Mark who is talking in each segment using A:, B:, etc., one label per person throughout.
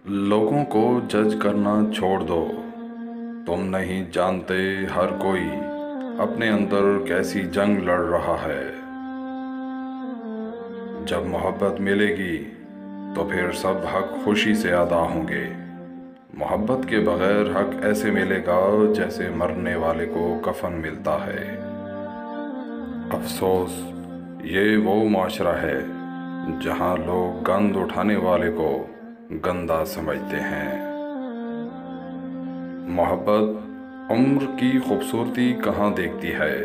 A: लोगों को जज करना छोड़ दो। तुम नहीं जानते हर कोई अपने अंदर कैसी जंग लड़ रहा है। जब मोहब्बत मिलेगी तो फिर सब हक खुशी से अदा होंगे। मोहब्बत के बगैर हक ऐसे मिलेगा जैसे मरने वाले को कफन मिलता है। अफसोस, ये वो माशरा है जहाँ लोग गंद उठाने वाले को गंदा समझते हैं। मोहब्बत उम्र की खूबसूरती कहाँ देखती है।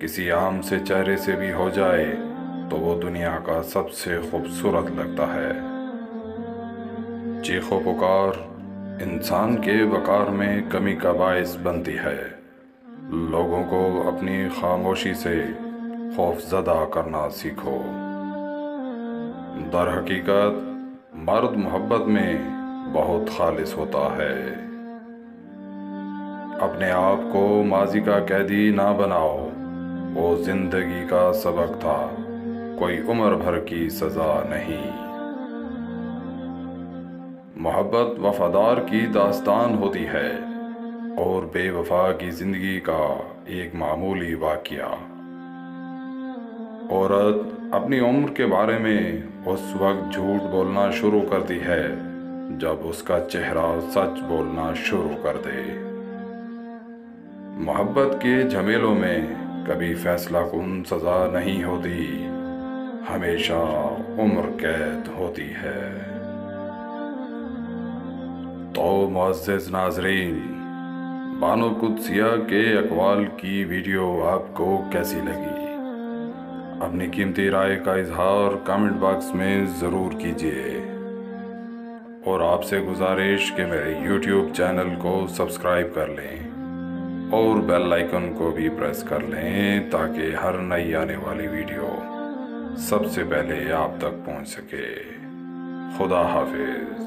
A: किसी आम से चेहरे से भी हो जाए तो वो दुनिया का सबसे खूबसूरत लगता है। चीखो पुकार इंसान के वकार में कमी का बायस बनती है। लोगों को अपनी खामोशी से खौफजदा करना सीखो। दर हकीकत मर्द मोहब्बत में बहुत खालिस होता है। अपने आप को माजी का कैदी ना बनाओ, वो जिंदगी का सबक था, कोई उम्र भर की सजा नहीं। मोहब्बत वफादार की दास्तान होती है और बेवफा की जिंदगी का एक मामूली वाक़या। औरत अपनी उम्र के बारे में उस वक्त झूठ बोलना शुरू करती है जब उसका चेहरा सच बोलना शुरू कर दे। मोहब्बत के झमेलों में कभी फैसला कुन सज़ा नहीं होती, हमेशा उम्र कैद होती है। तो मुअज़्ज़िज़ नाज़रीन, बानो कुद्सिया के अक़वाल की वीडियो आपको कैसी लगी? अपनी कीमती राय का इजहार कमेंट बॉक्स में ज़रूर कीजिए और आपसे गुजारिश कि मेरे YouTube चैनल को सब्सक्राइब कर लें और बेल आइकन को भी प्रेस कर लें ताकि हर नई आने वाली वीडियो सबसे पहले आप तक पहुंच सके। खुदा हाफिज़।